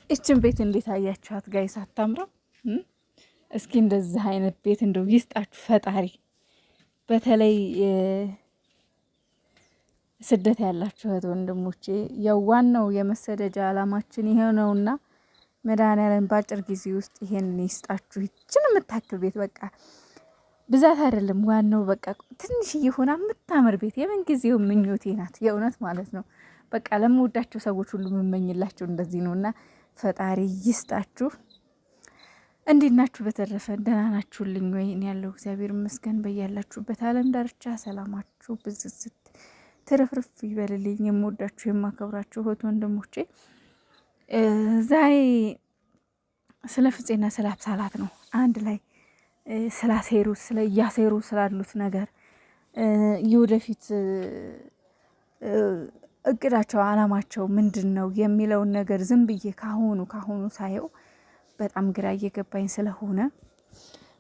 እችን ቤት እንዴት አያችኋት ጋይስ? አታምረው? እስኪ እንደዚህ አይነት ቤት እንደው ይስጣችሁ ፈጣሪ። በተለይ ስደት ያላችሁ እህት ወንድሞቼ፣ ያው ዋናው የመሰደጃ አላማችን ይሄ ነውና መድኃኒዓለም በአጭር ጊዜ ውስጥ ይሄን ይስጣችሁ። ይችን የምታክል ቤት በቃ ብዛት አይደለም ዋናው፣ በቃ ትንሽዬ ሆና የምታምር ቤት የምን ጊዜው ምኞቴ ናት፣ የእውነት ማለት ነው። በቃ ለምወዳቸው ሰዎች ሁሉ የምመኝላቸው እንደዚህ ነውና ፈጣሪ ይስጣችሁ። እንዴት ናችሁ? በተረፈ ደህና ናችሁልኝ ወይ? እኔ ያለው እግዚአብሔር ይመስገን። በያላችሁበት ዓለም ዳርቻ ሰላማችሁ ብዝዝት ትርፍርፍ ይበልልኝ። የምወዳችሁ የማከብራችሁ እህት ወንድሞቼ፣ ዛሬ ስለ ፍፄና ስለ አብሳላት ነው አንድ ላይ እያሴሩ ስላሉት ነገር የወደፊት እቅዳቸው አላማቸው ምንድን ነው የሚለውን ነገር ዝም ብዬ ካሁኑ ሳየው በጣም ግራ እየገባኝ ስለሆነ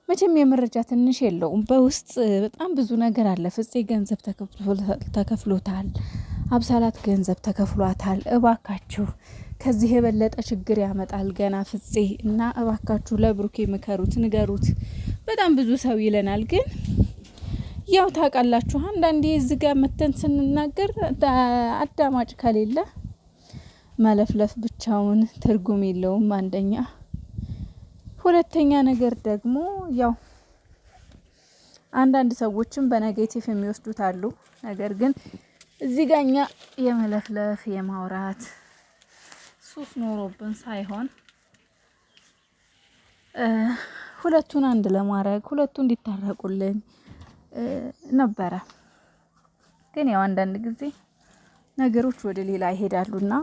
መቼም የመረጃ ትንሽ የለውም። በውስጥ በጣም ብዙ ነገር አለ። ፍፄ ገንዘብ ተከፍሎታል፣ አብሳላት ገንዘብ ተከፍሏታል። እባካችሁ ከዚህ የበለጠ ችግር ያመጣል ገና ፍፄ እና እባካችሁ ለብሩኬ ምከሩት፣ ንገሩት። በጣም ብዙ ሰው ይለናል፣ ግን ያው ታውቃላችሁ አንዳንዴ እዚህ ጋር መተን ስንናገር አዳማጭ ከሌለ መለፍለፍ ብቻውን ትርጉም የለውም። አንደኛ፣ ሁለተኛ ነገር ደግሞ ያው አንዳንድ ሰዎችም በኔጌቲቭ የሚወስዱት አሉ። ነገር ግን እዚህ ጋር እኛ የመለፍለፍ የማውራት ሱስ ኖሮብን ሳይሆን ሁለቱን አንድ ለማድረግ ሁለቱ እንዲታረቁልን ነበረ። ግን ያው አንዳንድ ጊዜ ነገሮች ወደ ሌላ ይሄዳሉና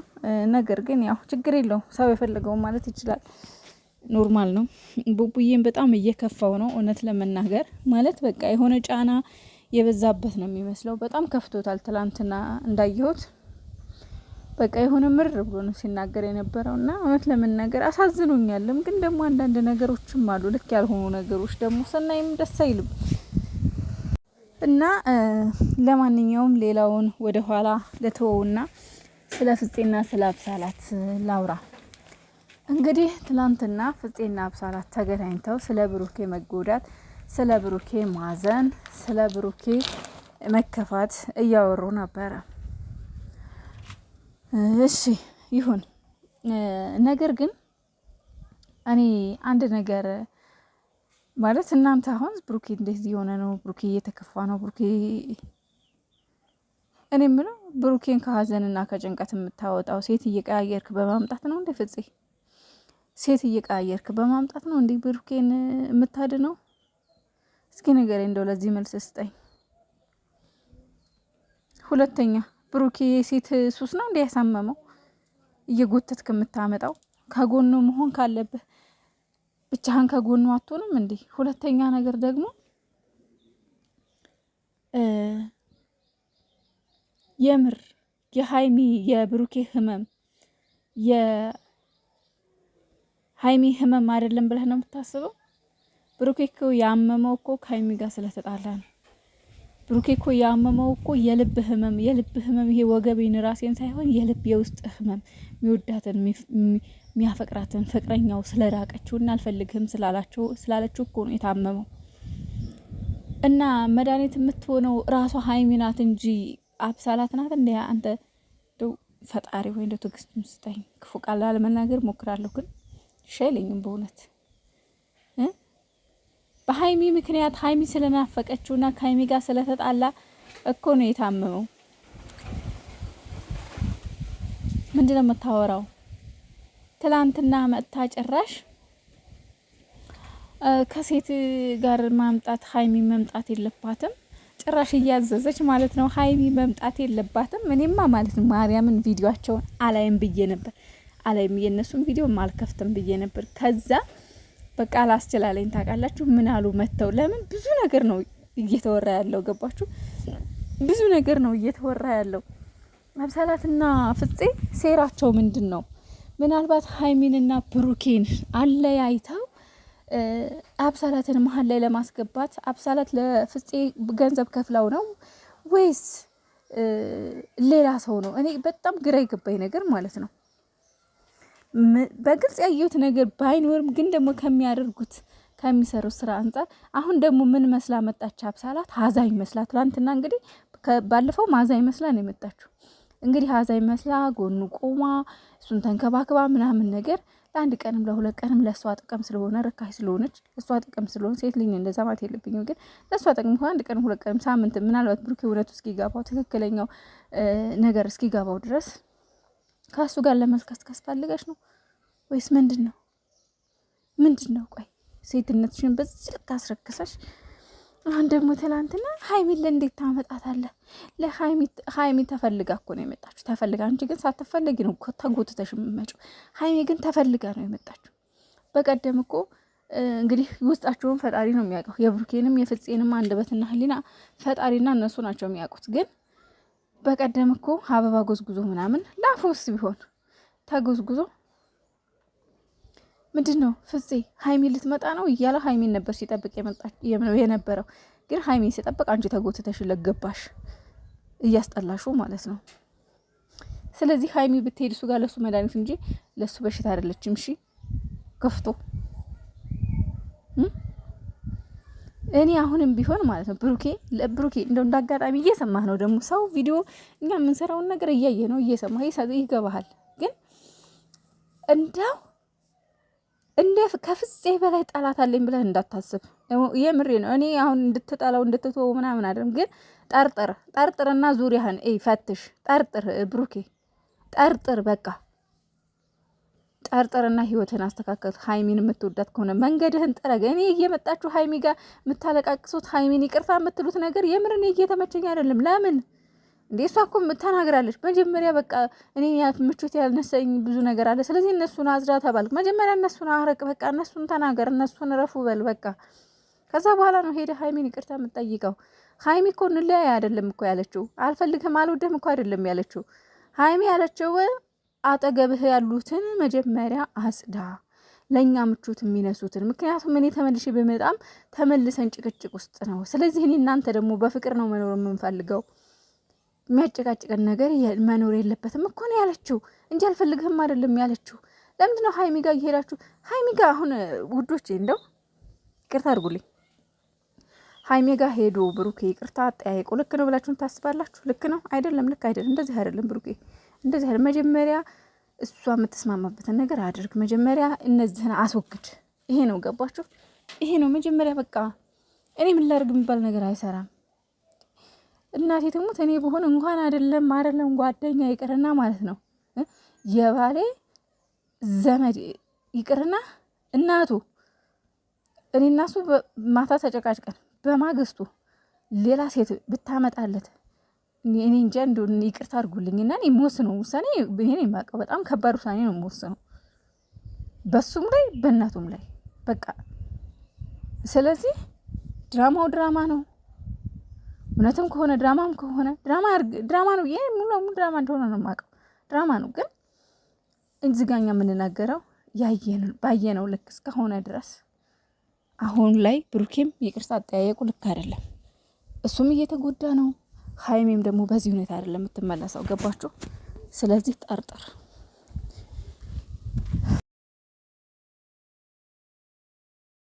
ነገር ግን ያው ችግር የለውም። ሰው የፈለገውን ማለት ይችላል። ኖርማል ነው። ቡቡዬን በጣም እየከፋው ነው እውነት ለመናገር ማለት በቃ የሆነ ጫና የበዛበት ነው የሚመስለው። በጣም ከፍቶታል። ትላንትና እንዳየሁት በቃ የሆነ ምር ብሎ ነው ሲናገር የነበረውና እውነት ለመናገር አሳዝኖኛልም። ግን ደግሞ አንዳንድ ነገሮችም አሉ ልክ ያልሆኑ ነገሮች ደግሞ ስናይም ደስ አይልም። እና ለማንኛውም ሌላውን ወደ ኋላ ለተወውና ስለ ፍፄና ስለ አብሳላት ላውራ። እንግዲህ ትላንትና ፍፄና አብሳላት ተገናኝተው ስለ ብሩኬ መጎዳት፣ ስለ ብሩኬ ማዘን፣ ስለ ብሩኬ መከፋት እያወሩ ነበረ። እሺ ይሁን። ነገር ግን እኔ አንድ ነገር ማለት እናንተ አሁን ብሩኬ እንደዚህ የሆነ ነው፣ ብሩኬ እየተከፋ ነው፣ ብሩኬ እኔ የምለው ብሩኬን ከሀዘንና ከጭንቀት የምታወጣው ሴት እየቀያየርክ በማምጣት ነው እንዴ? ፍፄ ሴት እየቀያየርክ በማምጣት ነው እንዴ ብሩኬን የምታድነው? እስኪ ንገረኝ፣ እንደው ለዚህ መልስ ስጠኝ። ሁለተኛ ብሩኬ ሴት ሱስ ነው እንዴ ያሳመመው? እየጎተትክ የምታመጣው ከጎኑ መሆን ካለብህ ብቻህን ከጎኑ አትሆንም እንዴ? ሁለተኛ ነገር ደግሞ የምር የሀይሚ የብሩኬ ህመም የሀይሚ ህመም አይደለም ብለህ ነው የምታስበው? ብሩኬ እኮ ያመመው እኮ ከሀይሚ ጋር ስለተጣላ ነው። ብሩኬ እኮ ያመመው እኮ የልብ ህመም ይሄ ወገቤን ራሴን ሳይሆን የልብ የውስጥ ህመም የሚወዳትን የሚያፈቅራትን ፍቅረኛው ስለራቀችውና አልፈልግህም ስላለችው እኮ ነው የታመመው። እና መድኃኒት የምትሆነው ራሷ ሀይሚ ናት እንጂ አብሳላት ናት እንደ አንተ። ፈጣሪ ወይ እንደ ትዕግስት ስጠኝ። ክፉ ቃል ላለመናገር ሞክራለሁ፣ ግን ሸይለኝም በእውነት በሀይሚ ምክንያት ሀይሚ ስለናፈቀችውና ከሀይሚ ጋር ስለተጣላ እኮ ነው የታመመው። ምንድነው የምታወራው? ትላንትና መጥታ ጭራሽ ከሴት ጋር ማምጣት ሀይሚ መምጣት የለባትም ጭራሽ እያዘዘች ማለት ነው። ሀይሚ መምጣት የለባትም። እኔማ ማለት ነው ማርያምን ቪዲዮአቸውን አላይም ብዬ ነበር፣ አላይም የነሱን ቪዲዮ ማልከፍትም ብዬ ነበር። ከዛ በቃ አላስችላለኝ። ታውቃላችሁ ምን አሉ መተው? ለምን ብዙ ነገር ነው እየተወራ ያለው ገባችሁ? ብዙ ነገር ነው እየተወራ ያለው። አብሳላትና ፍፄ ሴራቸው ምንድን ነው? ምናልባት ሀይሚንና ብሩኬን አለያይተው አብሳላትን መሀል ላይ ለማስገባት አብሳላት ለፍፄ ገንዘብ ከፍላው ነው ወይስ ሌላ ሰው ነው? እኔ በጣም ግራ የገባኝ ነገር ማለት ነው። በግልጽ ያየሁት ነገር ባይኖርም ግን ደግሞ ከሚያደርጉት ከሚሰሩት ስራ አንጻር አሁን ደግሞ ምን መስላ መጣች አብሳላት? ሀዛኝ መስላ ትላንትና እንግዲህ ባለፈው ሀዛኝ መስላ ነው የመጣችው። እንግዲህ ሀዛኝ መስላ ጎኑ ቆማ እሱን ተንከባክባ ምናምን ነገር ለአንድ ቀንም ለሁለት ቀንም ለእሷ ጥቅም ስለሆነ ርካሽ ስለሆነች እሷ ጥቅም ስለሆነ ሴት ልኝ እንደዛ ማለት የለብኝም። ግን ለእሷ ጥቅም አንድ ቀንም ሁለት ቀንም ሳምንት ምናልባት ብሩኬ እውነቱ እስኪገባው ትክክለኛው ነገር እስኪገባው ድረስ ከእሱ ጋር ለመልከስከስ ፈልገሽ ነው ወይስ ምንድን ነው? ቆይ ሴትነትሽን በዚህ ልክ አስረክሰሽ አሁን ደግሞ ትላንትና ሀይሚን ለእንዴት ታመጣታለህ? ሀይሚ ተፈልጋ እኮ ነው የመጣችሁ። ተፈልጋ አንቺ ግን ሳትፈልጊ ነው ተጎትተሽ የምትመጪው። ሀይሚ ግን ተፈልጋ ነው የመጣችሁ። በቀደም እኮ እንግዲህ ውስጣቸውን ፈጣሪ ነው የሚያውቀው። የብሩኬንም የፍፄንም አንደበትና ህሊና ፈጣሪና እነሱ ናቸው የሚያውቁት። ግን በቀደም እኮ አበባ ጎዝጉዞ ምናምን ላፎስ ቢሆን ተጎዝጉዞ ምንድን ነው ፍፄ ሀይሚ ልትመጣ ነው እያለ ሀይሚን ነበር ሲጠብቅ የነበረው። ግን ሀይሚን ሲጠብቅ አንቺ ተጎትተሽ ለገባሽ እያስጠላሹ ማለት ነው። ስለዚህ ሀይሚ ብትሄድ እሱ ጋር ለሱ መድኃኒት እንጂ ለሱ በሽታ አይደለችም። እሺ ከፍቶ እኔ አሁንም ቢሆን ማለት ነው ብሩኬ እንደው እንዳጋጣሚ እየሰማህ ነው ደግሞ ሰው ቪዲዮ እኛ የምንሰራውን ነገር እያየ ነው እየሰማህ ይገባሃል። ግን እንደው ከፍፄ በላይ ጠላት አለኝ ብለህ እንዳታስብ። የምሬ ነው። እኔ አሁን እንድትጠላው እንድትተወው ምናምን አይደለም። ግን ጠርጥርና ዙሪያህን ፈትሽ። ጠርጥር ብሩኬ ጠርጥር፣ በቃ ጠርጥርና ህይወትን አስተካከል። ሀይሚን የምትወዳት ከሆነ መንገድህን ጥረግ። እኔ እየመጣችሁ ሀይሚ ጋር የምታለቃቅሱት ሀይሚን ይቅርታ የምትሉት ነገር የምር እኔ እየተመቸኝ አይደለም። ለምን እንዴ? እሷ እኮ ተናግራለች። መጀመሪያ በቃ እኔ ምቾት ያልነሳኝ ብዙ ነገር አለ። ስለዚህ እነሱን አዝራ ተባልክ። መጀመሪያ እነሱን አረቅ፣ በቃ እነሱን ተናገር፣ እነሱን ረፉ በል በቃ። ከዛ በኋላ ነው ሄደ ሀይሚን ይቅርታ የምትጠይቀው። ሀይሚ እኮ እንለያይ አይደለም እኮ ያለችው። አልፈልግም አልወደም እኮ አይደለም ያለችው። ሀይሚ ያለችው አጠገብህ ያሉትን መጀመሪያ አጽዳ፣ ለእኛ ምቾት የሚነሱትን። ምክንያቱም እኔ ተመልሼ በመጣም ተመልሰን ጭቅጭቅ ውስጥ ነው። ስለዚህ እኔ እናንተ ደግሞ በፍቅር ነው መኖር የምንፈልገው። የሚያጨቃጭቀን ነገር መኖር የለበትም እኮ ነው ያለችው እንጂ አልፈልግህም አይደለም ያለችው። ለምንድን ነው ሀይሚ ጋር እየሄዳችሁ? ሀይሚ ጋር አሁን ውዶቼ እንደው ይቅርታ አድርጉልኝ፣ ሀይሚ ጋር ሄዶ ብሩኬ ይቅርታ አጠያየቁ ልክ ነው ብላችሁን ታስባላችሁ? ልክ ነው አይደለም? ልክ አይደለም። እንደዚህ አይደለም ብሩኬ፣ እንደዚህ አይደለም። መጀመሪያ እሷ የምትስማማበትን ነገር አድርግ። መጀመሪያ እነዚህን አስወግድ። ይሄ ነው ገባችሁ? ይሄ ነው መጀመሪያ። በቃ እኔ ምን ላድርግ የሚባል ነገር አይሰራም። እናቴ ትሙት እኔ ብሆን እንኳን አይደለም ጓደኛ ይቅርና ማለት ነው የባሌ ዘመድ ይቅርና እናቱ እኔ እና እሱ ማታ ተጨቃጭቀን በማግስቱ ሌላ ሴት ብታመጣለት እኔ እንጃ እንደው ይቅርታ አድርጉልኝና እኔ የምወስነው ውሳኔ ይሄን የማውቀው በጣም ከባድ ውሳኔ ነው የምወስነው፣ በሱም ላይ በእናቱም ላይ በቃ። ስለዚህ ድራማው ድራማ ነው። እውነትም ከሆነ ድራማም ከሆነ ድራማ ነው። ይሄ ሙሉ ድራማ እንደሆነ ነው የማውቀው፣ ድራማ ነው። ግን እዚህ ጋር እኛ የምንናገረው ባየነው ልክ እስከሆነ ድረስ አሁን ላይ ብሩኬም ይቅርታ አጠያየቁ ልክ አይደለም። እሱም እየተጎዳ ነው። ሀይሜም ደግሞ በዚህ ሁኔታ አይደለም የምትመለሰው። ገባችሁ? ስለዚህ ጠርጥር